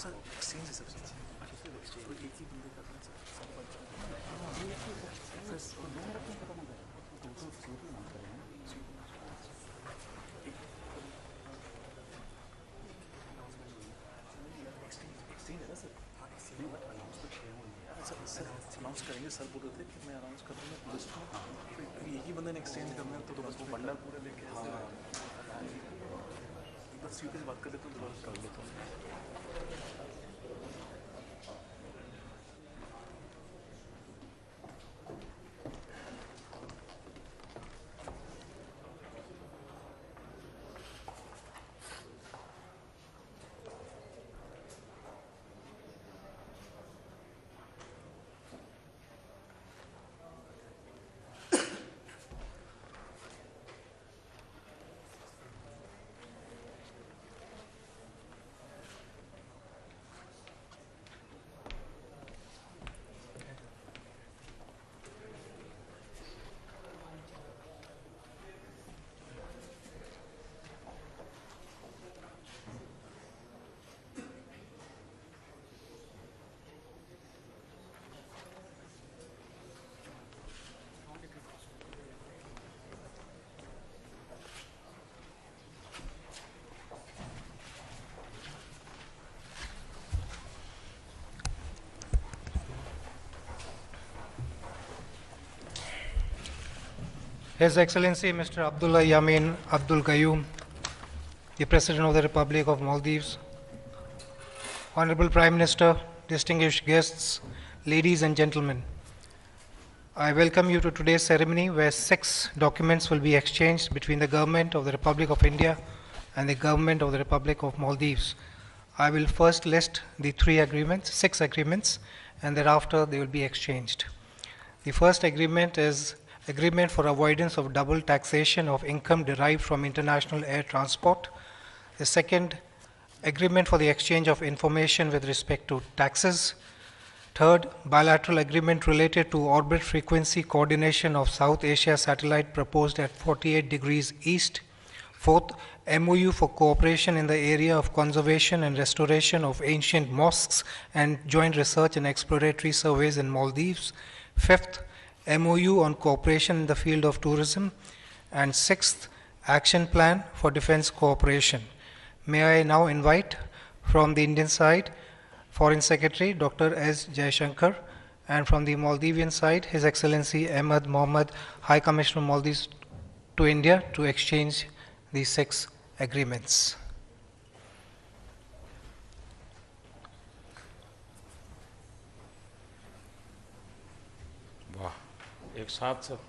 Sir exchange है सबसे कोई एक ही बंदे का सर अनाउंस करेंगे। सर बोल रहे थे कि मैं अनाउंस कर दूँगा पुलिस को, फिर एक ही बंदे ने एक्सचेंज करना है तो बस वो बंडल पूरे लेके बस यूँ से बात कर लेते हैं, दोबारा कर लेता हूँ। His Excellency Mr. Abdullah Yamin Abdul Qayyum, the President of the Republic of Maldives, Honorable Prime Minister, distinguished guests, ladies and gentlemen, I welcome you to today's ceremony where 6 documents will be exchanged between the Government of the Republic of India and the Government of the Republic of Maldives. I will first list the 6 agreements, and thereafter they will be exchanged. The first agreement is Agreement for Avoidance of Double Taxation of Income Derived from International Air Transport. The second, Agreement for the Exchange of Information with respect to taxes. Third, Bilateral Agreement related to Orbit Frequency Coordination of South Asia Satellite proposed at 48 degrees east. Fourth, MOU for cooperation in the area of conservation and restoration of ancient mosques and joint research and exploratory surveys in Maldives. Fifth, MOU on cooperation in the field of tourism. And sixth, Action Plan for Defense Cooperation. May I now invite from the Indian side, Foreign Secretary Dr. S. Jaishankar, and from the Maldivian side, His Excellency Ahmed Mohammed, High Commissioner of Maldives to India, to exchange these 6 agreements. वाह, एक साथ सब।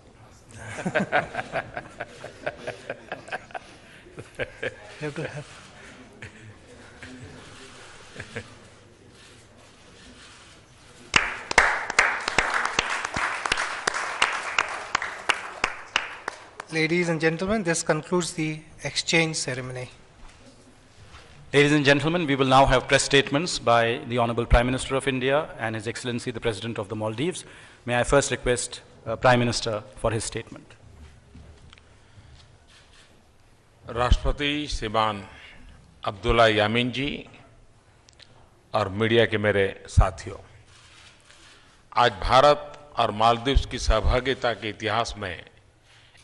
have to have. Ladies and gentlemen, this concludes the exchange ceremony. Ladies and gentlemen, we will now have press statements by the Honorable Prime Minister of India and His Excellency the President of the Maldives. May I first request Prime Minister for his statement. राष्ट्रपति श्रीमान अब्दुल्ला यामीन जी और media के मेरे साथियों, आज भारत और मालदीव्स की सहभागिता के इतिहास में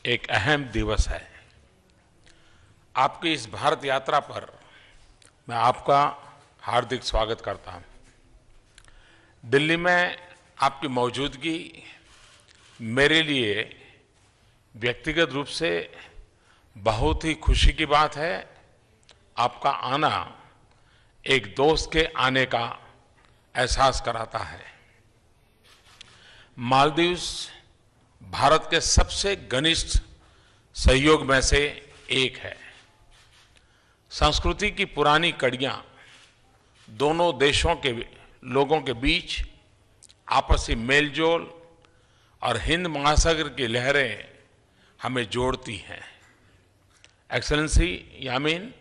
एक अहम दिवस है। आपकी इस भारत यात्रा पर मैं आपका हार्दिक स्वागत करता हूं। दिल्ली में आपकी मौजूदगी मेरे लिए व्यक्तिगत रूप से बहुत ही खुशी की बात है। आपका आना एक दोस्त के आने का एहसास कराता है। मालदीव्स भारत के सबसे घनिष्ठ सहयोग में से एक है। संस्कृति की पुरानी कड़ियां दोनों देशों के लोगों के बीच आपसी मेलजोल और हिंद महासागर की लहरें हमें जोड़ती हैं। एक्सेलेंसी यामीन,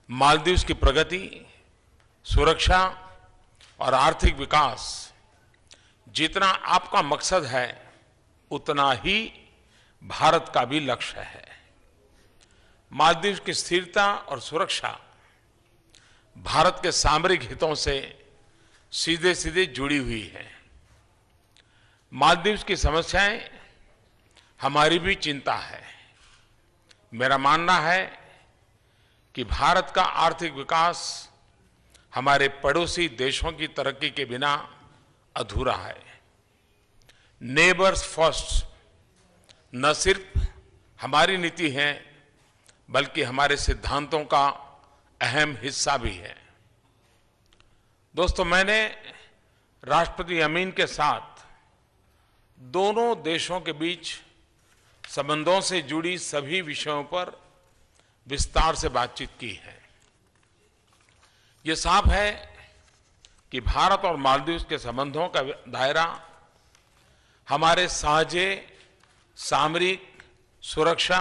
मालदीव्स की प्रगति, सुरक्षा और आर्थिक विकास जितना आपका मकसद है, उतना ही भारत का भी लक्ष्य है। मालदीव की स्थिरता और सुरक्षा भारत के सामरिक हितों से सीधे सीधे जुड़ी हुई है। मालदीव्स की समस्याएं हमारी भी चिंता है। मेरा मानना है कि भारत का आर्थिक विकास हमारे पड़ोसी देशों की तरक्की के बिना अधूरा है। नेबर्स फर्स्ट न सिर्फ हमारी नीति है बल्कि हमारे सिद्धांतों का अहम हिस्सा भी है। दोस्तों, मैंने राष्ट्रपति यामीन के साथ दोनों देशों के बीच संबंधों से जुड़ी सभी विषयों पर विस्तार से बातचीत की है। ये साफ है कि भारत और मालदीव के संबंधों का दायरा हमारे साझे सामरिक, सुरक्षा,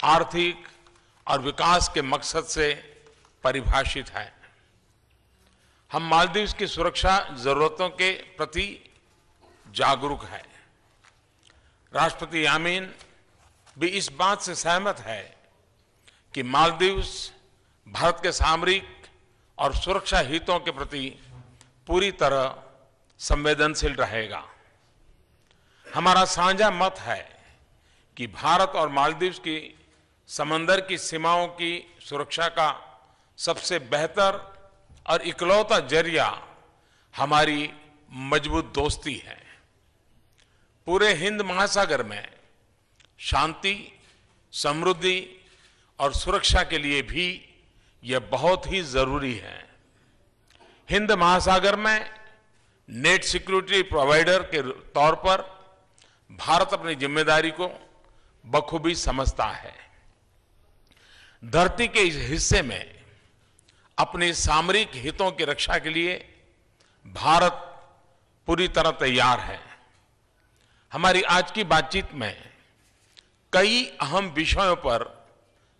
आर्थिक और विकास के मकसद से परिभाषित है। हम मालदीव की सुरक्षा जरूरतों के प्रति जागरूक है। राष्ट्रपति यामीन भी इस बात से सहमत है कि मालदीव भारत के सामरिक और सुरक्षा हितों के प्रति पूरी तरह संवेदनशील रहेगा। हमारा साझा मत है कि भारत और मालदीव की समंदर की सीमाओं की सुरक्षा का सबसे बेहतर और इकलौता जरिया हमारी मजबूत दोस्ती है। पूरे हिंद महासागर में शांति, समृद्धि और सुरक्षा के लिए भी यह बहुत ही जरूरी है। हिंद महासागर में नेट सिक्योरिटी प्रोवाइडर के तौर पर भारत अपनी जिम्मेदारी को बखूबी समझता है। धरती के इस हिस्से में अपने सामरिक हितों की रक्षा के लिए भारत पूरी तरह तैयार है। हमारी आज की बातचीत में कई अहम विषयों पर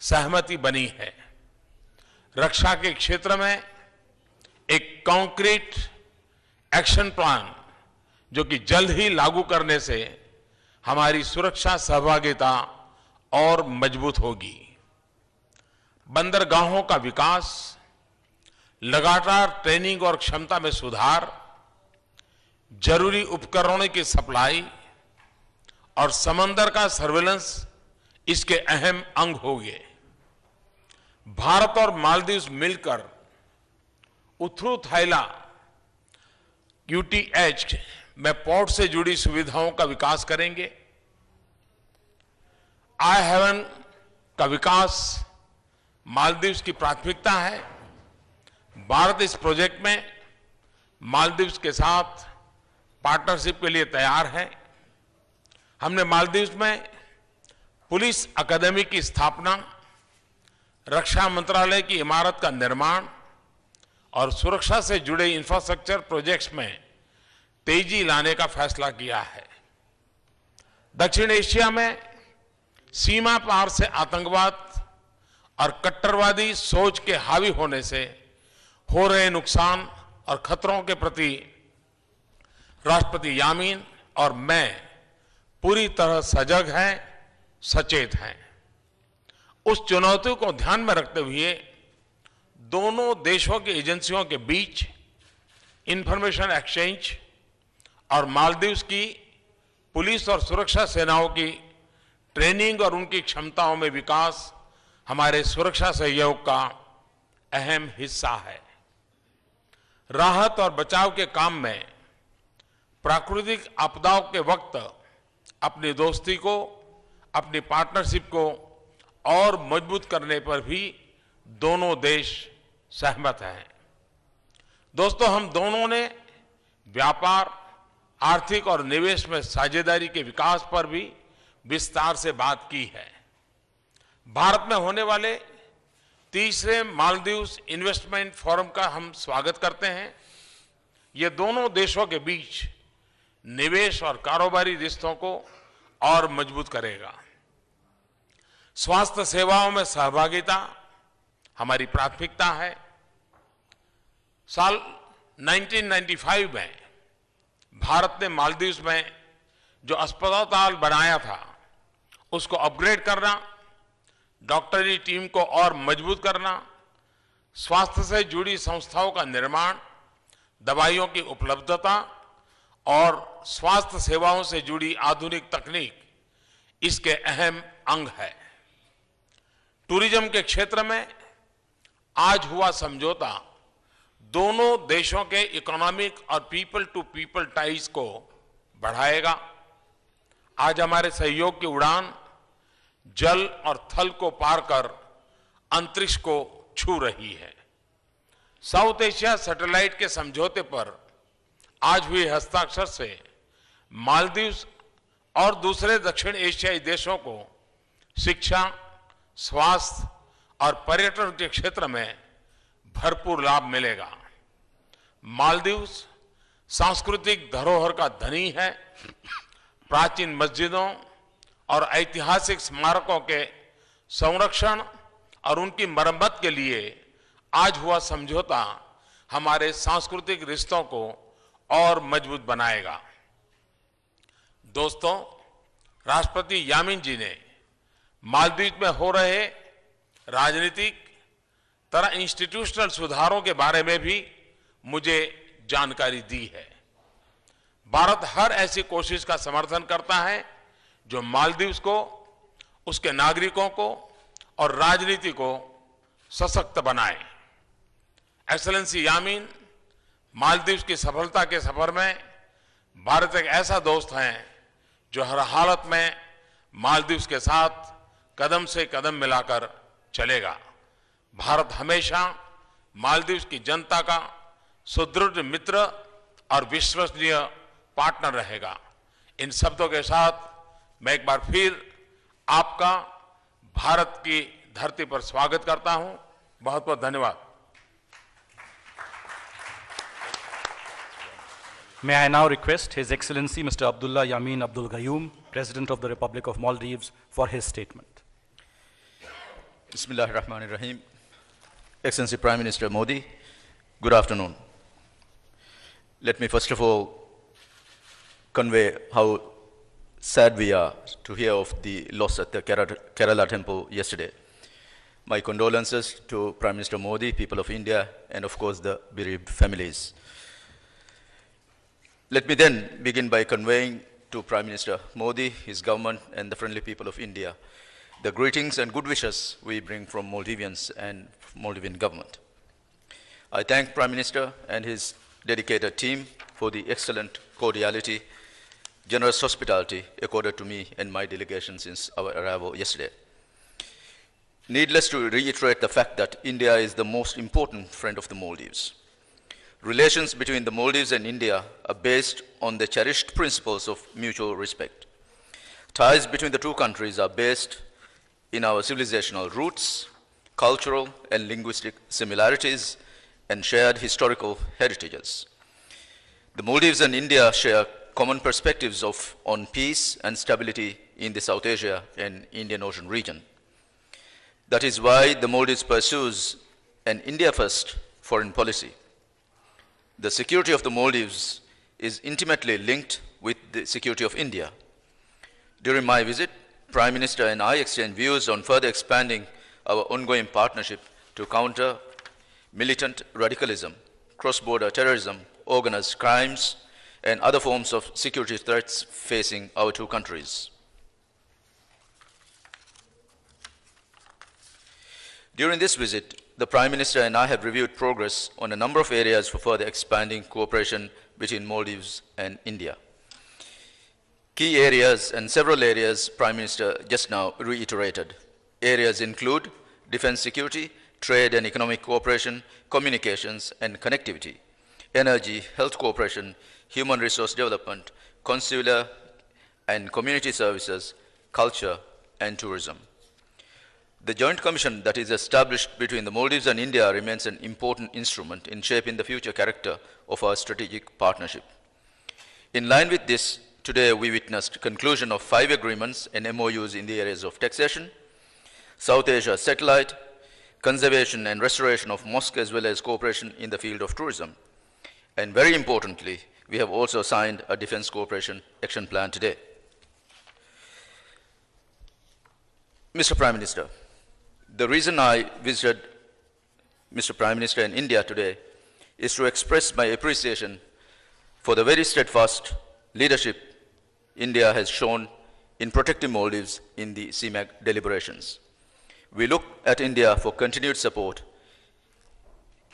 सहमति बनी है। रक्षा के क्षेत्र में एक कॉन्क्रीट एक्शन प्लान जो कि जल्द ही लागू करने से हमारी सुरक्षा सहभागिता और मजबूत होगी। बंदरगाहों का विकास, लगातार ट्रेनिंग और क्षमता में सुधार, जरूरी उपकरणों की सप्लाई और समंदर का सर्वेलेंस इसके अहम अंग होंगे। भारत और मालदीव मिलकर उथरू थाइला यूटीएच में पोर्ट से जुड़ी सुविधाओं का विकास करेंगे। आई हेवन का विकास मालदीव की प्राथमिकता है। भारत इस प्रोजेक्ट में मालदीव के साथ पार्टनरशिप के लिए तैयार है। हमने मालदीव में पुलिस अकादमी की स्थापना, रक्षा मंत्रालय की इमारत का निर्माण और सुरक्षा से जुड़े इंफ्रास्ट्रक्चर प्रोजेक्ट्स में तेजी लाने का फैसला किया है। दक्षिण एशिया में सीमा पार से आतंकवाद और कट्टरवादी सोच के हावी होने से हो रहे नुकसान और खतरों के प्रति राष्ट्रपति यामीन और मैं पूरी तरह सजग हैं, सचेत हैं। उस चुनौती को ध्यान में रखते हुए दोनों देशों की एजेंसियों के बीच इंफॉर्मेशन एक्सचेंज और मालदीव की पुलिस और सुरक्षा सेनाओं की ट्रेनिंग और उनकी क्षमताओं में विकास हमारे सुरक्षा सहयोग का अहम हिस्सा है। राहत और बचाव के काम में प्राकृतिक आपदाओं के वक्त अपनी दोस्ती को, अपनी पार्टनरशिप को और मजबूत करने पर भी दोनों देश सहमत हैं। दोस्तों, हम दोनों ने व्यापार, आर्थिक और निवेश में साझेदारी के विकास पर भी विस्तार से बात की है। भारत में होने वाले तीसरे मालदीव इन्वेस्टमेंट फोरम का हम स्वागत करते हैं। ये दोनों देशों के बीच निवेश और कारोबारी रिश्तों को और मजबूत करेगा। स्वास्थ्य सेवाओं में सहभागिता हमारी प्राथमिकता है। साल 1995 में भारत ने मालदीव में जो अस्पताल बनाया था उसको अपग्रेड करना, डॉक्टरी टीम को और मजबूत करना, स्वास्थ्य से जुड़ी संस्थाओं का निर्माण, दवाइयों की उपलब्धता और स्वास्थ्य सेवाओं से जुड़ी आधुनिक तकनीक इसके अहम अंग है। टूरिज्म के क्षेत्र में आज हुआ समझौता दोनों देशों के इकोनॉमिक और पीपल टू पीपल टाइज को बढ़ाएगा। आज हमारे सहयोग की उड़ान जल और थल को पार कर अंतरिक्ष को छू रही है। साउथ एशिया सैटेलाइट के समझौते पर आज हुए हस्ताक्षर से मालदीव्स और दूसरे दक्षिण एशियाई देशों को शिक्षा, स्वास्थ्य और पर्यटन के क्षेत्र में भरपूर लाभ मिलेगा। मालदीव्स सांस्कृतिक धरोहर का धनी है। प्राचीन मस्जिदों और ऐतिहासिक स्मारकों के संरक्षण और उनकी मरम्मत के लिए आज हुआ समझौता हमारे सांस्कृतिक रिश्तों को और मजबूत बनाएगा। दोस्तों, राष्ट्रपति यामीन जी ने मालदीव में हो रहे राजनीतिक तरह इंस्टीट्यूशनल सुधारों के बारे में भी मुझे जानकारी दी है। भारत हर ऐसी कोशिश का समर्थन करता है जो मालदीव को, उसके नागरिकों को और राजनीति को सशक्त बनाए। एक्सेलेंसी यामीन, मालदीव की सफलता के सफर में भारत एक ऐसा दोस्त है जो हर हालत में मालदीव के साथ कदम से कदम मिलाकर चलेगा। भारत हमेशा मालदीव की जनता का सुदृढ़ मित्र और विश्वसनीय पार्टनर रहेगा। इन शब्दों के साथ मैं एक बार फिर आपका भारत की धरती पर स्वागत करता हूं। बहुत बहुत धन्यवाद। May I now request His Excellency Mr. Abdullah Yamin Abdul Gayoom, President of the Republic of Maldives, for his statement. Bismillahir Rahmanir Rahim. Excellency Prime Minister Modi, good afternoon. Let me first of all convey how sad we are to hear of the loss at the Kerala temple yesterday. My condolences to Prime Minister Modi, people of India, and of course the bereaved families. Let me then begin by conveying to Prime Minister Modi, his government, and the friendly people of India the greetings and good wishes we bring from Maldivians and Maldivian government. I thank Prime Minister and his dedicated team for the excellent cordiality, generous hospitality accorded to me and my delegation since our arrival yesterday. Needless to reiterate the fact that India is the most important friend of the Maldives. Relations between the Maldives and India are based on the cherished principles of mutual respect. Ties between the two countries are based in our civilizational roots, cultural and linguistic similarities, and shared historical heritages. The Maldives and India share common perspectives on peace and stability in the South Asia and Indian Ocean region. That is why the Maldives pursues an India-first foreign policy. The security of the Maldives is intimately linked with the security of India. During my visit, Prime Minister and I exchanged views on further expanding our ongoing partnership to counter militant radicalism, cross-border terrorism, organized crimes, and other forms of security threats facing our two countries. During this visit, the Prime Minister and I have reviewed progress on a number of areas for further expanding cooperation between Maldives and India. Key areas and several areas Prime Minister just now reiterated. Areas include defense security, trade and economic cooperation, communications and connectivity, energy, health cooperation, human resource development, consular and community services, culture and tourism. The joint commission that is established between the Maldives and India remains an important instrument in shaping the future character of our strategic partnership. In line with this, today we witnessed conclusion of 5 agreements and MOUs in the areas of taxation, South Asia satellite, conservation and restoration of mosques, as well as cooperation in the field of tourism. And very importantly, we have also signed a defense cooperation action plan today. Mr. Prime Minister, the reason I visited Mr. Prime Minister, in India today is to express my appreciation for the very steadfast leadership India has shown in protecting Maldives in the CMAG deliberations. We look at India for continued support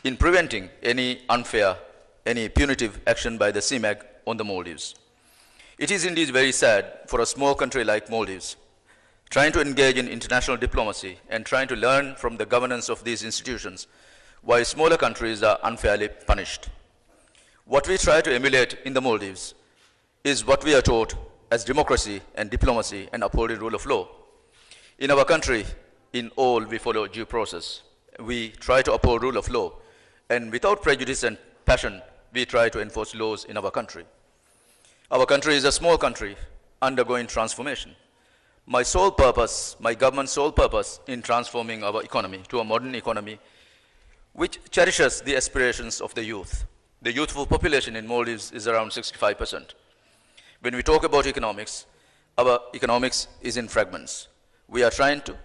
in preventing any unfair, any punitive action by the CMAG on the Maldives. It is indeed very sad for a small country like Maldives trying to engage in international diplomacy and trying to learn from the governance of these institutions while smaller countries are unfairly punished. What we try to emulate in the Maldives is what we are taught as democracy and diplomacy and upholding rule of law. In our country, in all, we follow due process. We try to uphold rule of law, and without prejudice and passion, we try to enforce laws in our country. Our country is a small country undergoing transformation. My sole purpose, my government's sole purpose in transforming our economy to a modern economy which cherishes the aspirations of the youth. The youthful population in Maldives is around 65%. When we talk about economics, our economics is in fragments. We are trying to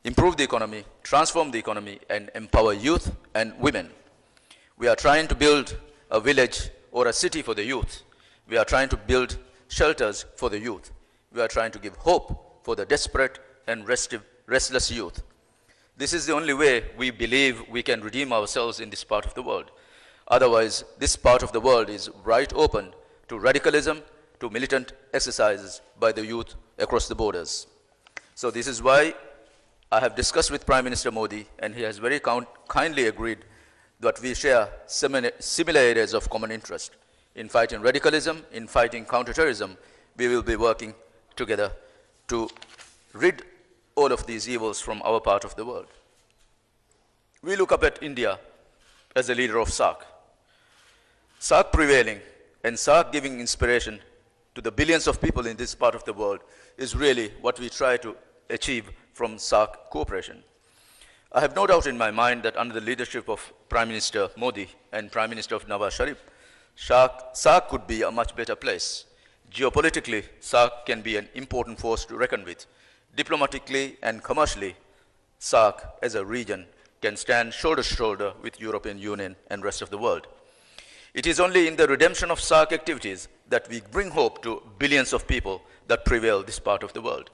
improve the economy, transform the economy, and empower youth and women. We are trying to build a village or a city for the youth. We are trying to build shelters for the youth. We are trying to give hope for the desperate and restless youth. This is the only way we believe we can redeem ourselves in this part of the world. Otherwise, this part of the world is right open to radicalism, to militant exercises by the youth across the borders. So this is why I have discussed with Prime Minister Modi, and he has very kindly agreed that we share similar areas of common interest. In fighting radicalism, in fighting counterterrorism, we will be working together to rid all of these evils from our part of the world. We look up at India as the leader of SAARC. SAARC prevailing and SAARC giving inspiration to the billions of people in this part of the world is really what we try to achieve from SAARC cooperation. I have no doubt in my mind that under the leadership of Prime Minister Modi and Prime Minister of Nawaz Sharif, SAARC could be a much better place. Geopolitically, SAARC can be an important force to reckon with. Diplomatically and commercially, SAARC as a region can stand shoulder to shoulder with European Union and rest of the world. It is only in the redemption of SAARC activities that we bring hope to billions of people that prevail this part of the world.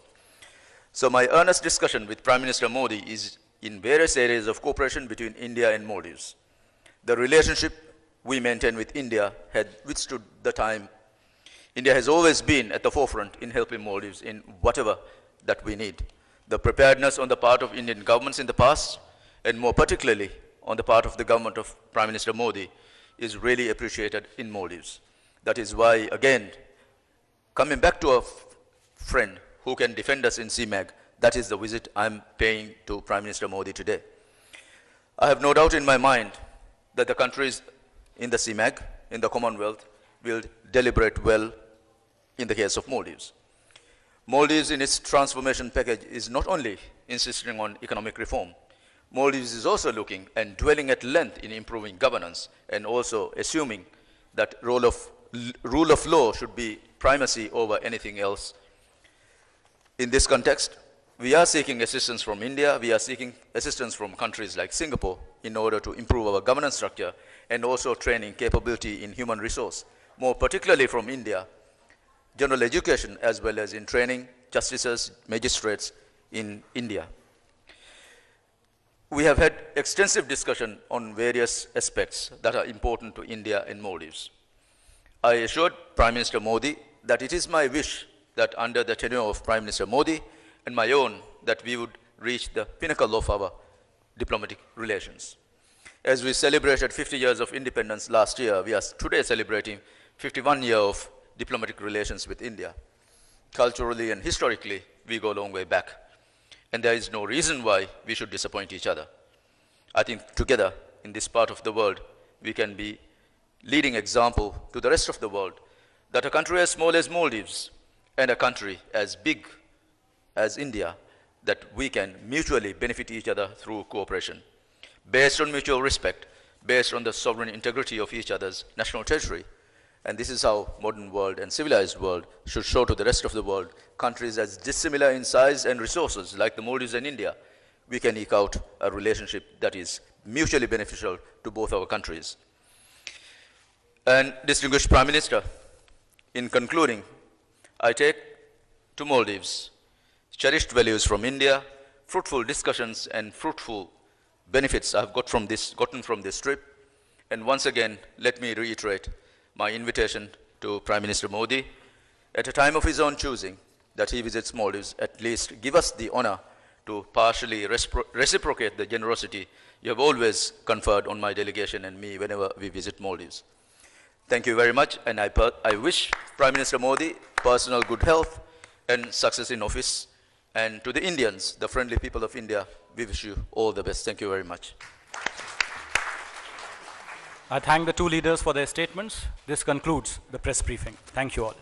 So my earnest discussion with Prime Minister Modi is in various areas of cooperation between India and Maldives. The relationship we maintain with India had withstood the time. India has always been at the forefront in helping Maldives in whatever that we need. The preparedness on the part of Indian governments in the past, and more particularly on the part of the government of Prime Minister Modi, is really appreciated in Maldives. That is why, again, coming back to a friend who can defend us in CMAG, that is the visit I'm paying to Prime Minister Modi today. I have no doubt in my mind that the countries in the CMAG, in the Commonwealth, will deliberate well in the case of Maldives. Maldives in its transformation package is not only insisting on economic reform, Maldives is also looking and dwelling at length in improving governance and also assuming that rule of law should be primacy over anything else. In this context, we are seeking assistance from India, we are seeking assistance from countries like Singapore in order to improve our governance structure and also training capability in human resource, more particularly from India, general education as well as in training justices, magistrates in India. We have had extensive discussion on various aspects that are important to India and Maldives. I assured Prime Minister Modi that it is my wish that under the tenure of Prime Minister Modi and my own, that we would reach the pinnacle of our diplomatic relations. As we celebrated 50 years of independence last year, we are today celebrating 51 years of diplomatic relations with India. Culturally and historically, we go a long way back. And there is no reason why we should disappoint each other. I think together, in this part of the world, we can be leading example to the rest of the world that a country as small as Maldives and a country as big as India, that we can mutually benefit each other through cooperation, based on mutual respect, based on the sovereign integrity of each other's national territory. And this is how modern world and civilized world should show to the rest of the world. Countries as dissimilar in size and resources like the Maldives and India, we can eke out a relationship that is mutually beneficial to both our countries. And distinguished Prime Minister, in concluding, I take to Maldives cherished values from India, fruitful discussions and fruitful benefits I've gotten from this trip. And once again, let me reiterate my invitation to Prime Minister Modi, at a time of his own choosing, that he visits Maldives, at least give us the honor to partially reciprocate the generosity you have always conferred on my delegation and me whenever we visit Maldives. Thank you very much, and I wish Prime Minister Modi personal good health and success in office. And to the Indians, the friendly people of India, we wish you all the best. Thank you very much. I thank the two leaders for their statements. This concludes the press briefing. Thank you all.